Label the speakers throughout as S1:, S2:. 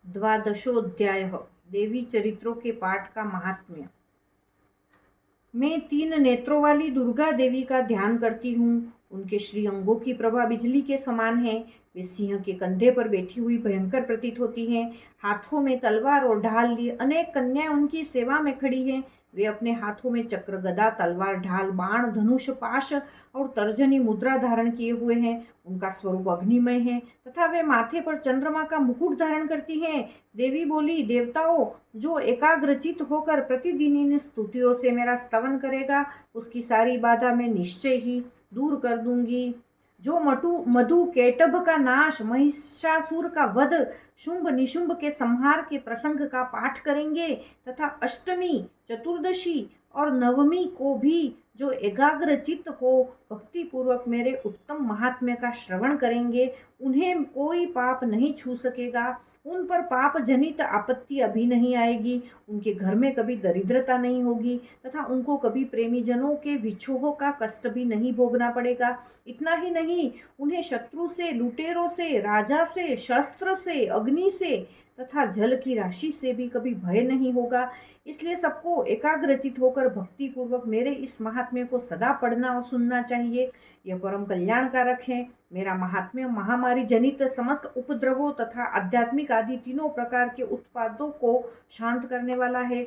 S1: द्वादशोऽध्यायः। देवी चरित्रों के पाठ का महात्म्य। मैं 3 नेत्रों वाली दुर्गा देवी का ध्यान करती हूँ। उनके श्री अंगों की प्रभा बिजली के समान है। वे सिंह के कंधे पर बैठी हुई भयंकर प्रतीत होती हैं। हाथों में तलवार और ढाल लिए अनेक कन्याएं उनकी सेवा में खड़ी हैं। वे अपने हाथों में चक्र, गदा, तलवार, ढाल, बाण, धनुष, पाश और तर्जनी मुद्रा धारण किए हुए हैं। उनका स्वरूप अग्निमय है तथा वे माथे पर चंद्रमा का मुकुट धारण करती हैं। देवी बोली, देवताओं, जो एकाग्रचित होकर प्रतिदिन इन स्तुतियों से मेरा स्तवन करेगा, उसकी सारी बाधा मैं निश्चय ही दूर कर दूंगी। जो मधु केटभ का नाश, महिषासुर का वध, शुंभ निशुंभ के संहार के प्रसंग का पाठ करेंगे तथा अष्टमी, चतुर्दशी और नवमी को भी जो एकाग्रचित्त हो भक्ति पूर्वक मेरे उत्तम महात्म्य का श्रवण करेंगे, उन्हें कोई पाप नहीं छू सकेगा। उन पर पाप जनित आपत्ति अभी नहीं आएगी। उनके घर में कभी दरिद्रता नहीं होगी तथा उनको कभी प्रेमी जनों के विछोह का कष्ट भी नहीं भोगना पड़ेगा। इतना ही नहीं, उन्हें शत्रु से, लुटेरों से, राजा से, शस्त्र से, अग्नि से तथा जल की राशि से भी कभी भय नहीं होगा। इसलिए सबको एकाग्रचित होकर भक्ति पूर्वक मेरे इस महात्म्य को सदा पढ़ना और सुनना चाहिए। यह परम कल्याणकारक है। मेरा महात्म्य महामारी जनित समस्त उपद्रवों तथा आध्यात्मिक आदि तीनों प्रकार के उत्पादों को शांत करने वाला है।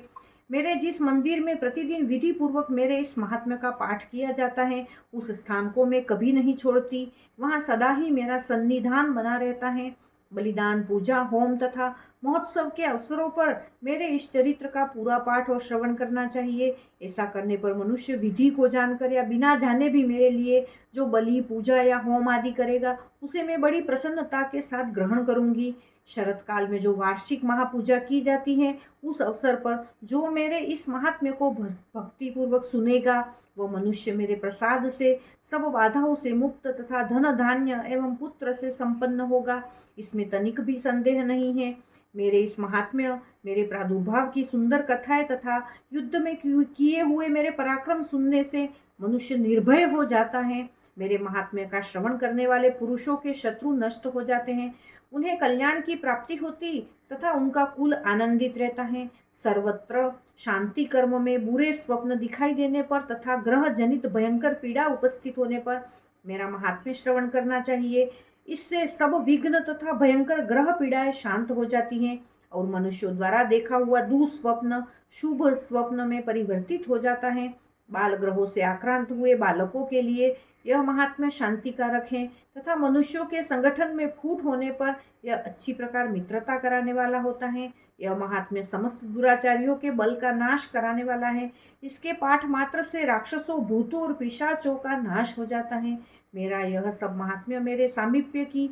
S1: मेरे जिस मंदिर में प्रतिदिन विधि पूर्वक मेरे इस महात्म्य का पाठ किया जाता है, उस स्थान को मैं कभी नहीं छोड़ती। वहाँ सदा ही मेरा सन्निधान बना रहता है। बलिदान, पूजा, होम तथा महोत्सव के अवसरों पर मेरे इस चरित्र का पूरा पाठ और श्रवण करना चाहिए। ऐसा करने पर मनुष्य विधि को जानकर या बिना जाने भी मेरे लिए जो बलि, पूजा या होम आदि करेगा, उसे मैं बड़ी प्रसन्नता के साथ ग्रहण करूंगी। शरत काल में जो वार्षिक महापूजा की जाती है, उस अवसर पर जो मेरे इस महात्म्य को भक्ति पूर्वक सुनेगा, वह मनुष्य मेरे प्रसाद से सब बाधाओं से मुक्त तथा धन, धान्य एवं पुत्र से संपन्न होगा। इसमें तनिक भी संदेह नहीं है। मेरे इस महात्म्य, मेरे प्रादुर्भाव की सुंदर कथाएं तथा युद्ध में किए हुए मेरे पराक्रम सुनने से मनुष्य निर्भय हो जाता है। मेरे महात्म्य का श्रवण करने वाले पुरुषों के शत्रु नष्ट हो जाते हैं, उन्हें कल्याण की प्राप्ति होती तथा उनका कुल आनंदित रहता है। सर्वत्र शांति कर्म में बुरे स्वप्न दिखाई देने पर तथा ग्रह जनित भयंकर पीड़ा उपस्थित होने पर मेरा महात्म्य श्रवण करना चाहिए। इससे सब विघ्न तथा भयंकर ग्रह पीड़ाएं शांत हो जाती हैं और मनुष्यों द्वारा देखा हुआ दुस्वप्न शुभ स्वप्न में परिवर्तित हो जाता है। बाल ग्रहों से आक्रांत हुए बालकों के लिए यह महात्म्य शांतिकारक है तथा मनुष्यों के संगठन में फूट होने पर यह अच्छी प्रकार मित्रता कराने वाला होता है। यह महात्म्य समस्त दुराचारियों के बल का नाश कराने वाला है। इसके पाठ मात्र से राक्षसों, भूतों और पिशाचों का नाश हो जाता है। मेरा यह सब महात्म्य मेरे सामीप्य की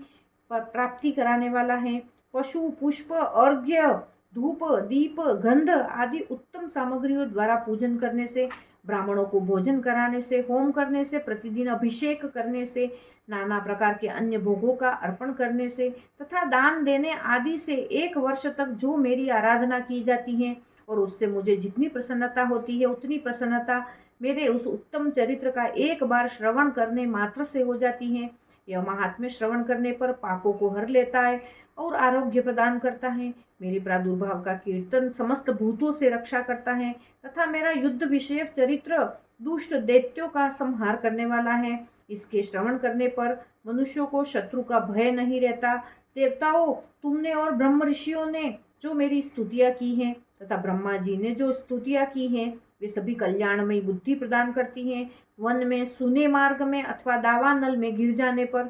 S1: प्राप्ति कराने वाला है। पशु, पुष्प, अर्घ्य, धूप, दीप, गंध आदि उत्तम सामग्रियों द्वारा पूजन करने से, ब्राह्मणों को भोजन कराने से, होम करने से, प्रतिदिन अभिषेक करने से, नाना प्रकार के अन्य भोगों का अर्पण करने से तथा दान देने आदि से 1 वर्ष तक जो मेरी आराधना की जाती है और उससे मुझे जितनी प्रसन्नता होती है, उतनी प्रसन्नता मेरे उस उत्तम चरित्र का एक बार श्रवण करने मात्र से हो जाती है। यह महात्म्य श्रवण करने पर पापों को हर लेता है और आरोग्य प्रदान करता है। मेरे प्रादुर्भाव का कीर्तन समस्त भूतों से रक्षा करता है तथा मेरा युद्ध विषयक चरित्र दुष्ट दैत्यों का संहार करने वाला है। इसके श्रवण करने पर मनुष्यों को शत्रु का भय नहीं रहता। देवताओं, तुमने और ब्रह्म ऋषियों ने जो मेरी स्तुतियाँ की हैं तथा ब्रह्मा जी ने जो स्तुतियाँ की हैं, वे सभी कल्याणमयी बुद्धि प्रदान करती हैं। वन में, सूने मार्ग में अथवा दावानल में गिर जाने पर,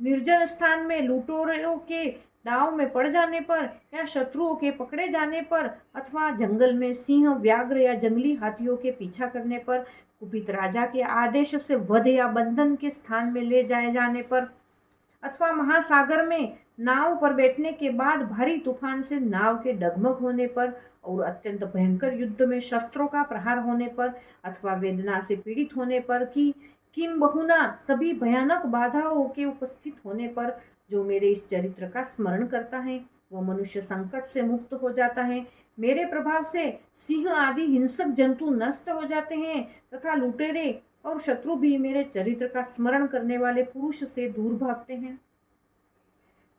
S1: निर्जन स्थान में लुटेरों के दाव में पड़ जाने पर या शत्रुओं के पकड़े जाने पर अथवा जंगल में सिंह, व्याघ्र या जंगली हाथियों के पीछा करने पर, कुपित राजा के आदेश से वध या बंधन के स्थान में ले जाए जाने पर अथवा महासागर में नाव पर बैठने के बाद भारी तूफान से नाव के डगमग होने पर और अत्यंत भयंकर युद्ध में शस्त्रों का प्रहार होने पर अथवा वेदना से पीड़ित होने पर कि किंबहुना सभी भयानक बाधाओं के उपस्थित होने पर जो मेरे इस चरित्र का स्मरण करता है, वो मनुष्य संकट से मुक्त हो जाता है। मेरे प्रभाव से सिंह आदि हिंसक जंतु नष्ट हो जाते हैं तथा लुटेरे और शत्रु भी मेरे चरित्र का स्मरण करने वाले पुरुष से दूर भागते हैं।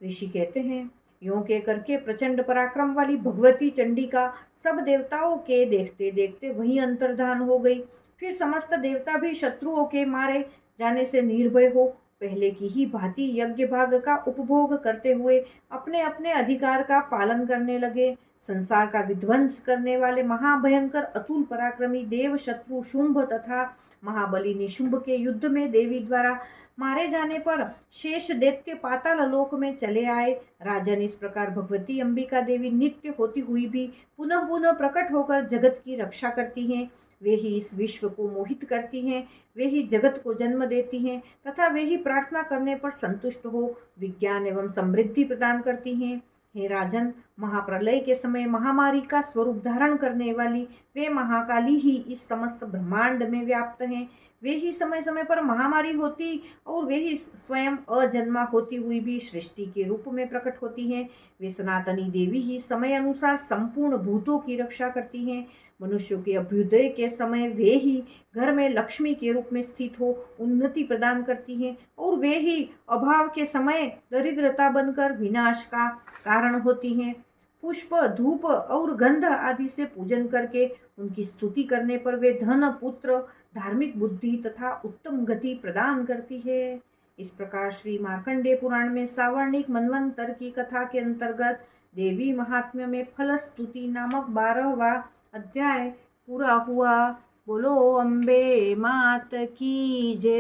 S1: ऋषि कहते हैं, यूं के करके प्रचंड पराक्रम वाली भगवती चंडिका सब देवताओं के देखते देखते वहीं अंतर्धान हो गई। फिर समस्त देवता भी शत्रुओं के मारे जाने से निर्भय हो पहले की ही भांति यज्ञ भाग का उपभोग करते हुए अपने अपने अधिकार का पालन करने लगे। संसार का विध्वंस करने वाले महाभयंकर अतुल पराक्रमी देव शत्रु शुंभ तथा महाबली निशुंभ के युद्ध में देवी द्वारा मारे जाने पर शेष दैत्य पाताल लोक में चले आए। राजन, इस प्रकार भगवती अंबिका देवी नित्य होती हुई भी पुनः पुनः प्रकट होकर जगत की रक्षा करती हैं। वे ही इस विश्व को मोहित करती हैं, वे ही जगत को जन्म देती हैं तथा वे ही प्रार्थना करने पर संतुष्ट हो विज्ञान एवं समृद्धि प्रदान करती हैं। हे राजन, महाप्रलय के समय महामारी का स्वरूप धारण करने वाली वे महाकाली ही इस समस्त ब्रह्मांड में व्याप्त हैं। वे ही समय समय पर महामारी होती और वे ही स्वयं अजन्मा होती हुई भी सृष्टि के रूप में प्रकट होती हैं। वे सनातनी देवी ही समय अनुसार संपूर्ण भूतों की रक्षा करती हैं। मनुष्यों के अभ्युदय के समय वे ही घर में लक्ष्मी के रूप में स्थित हो उन्नति प्रदान करती हैं और वे ही अभाव के समय दरिद्रता बनकर विनाश का कारण होती हैं। पुष्प, धूप और गंध आदि से पूजन करके उनकी स्तुति करने पर वे धन, पुत्र, धार्मिक बुद्धि तथा उत्तम गति प्रदान करती है। इस प्रकार श्री मार्कंडेय पुराण में सावर्णिक मनवंतर की कथा के अंतर्गत देवी महात्म्य में फल स्तुति नामक 12वां अध्याय पूरा हुआ। बोलो अम्बे मात की जय।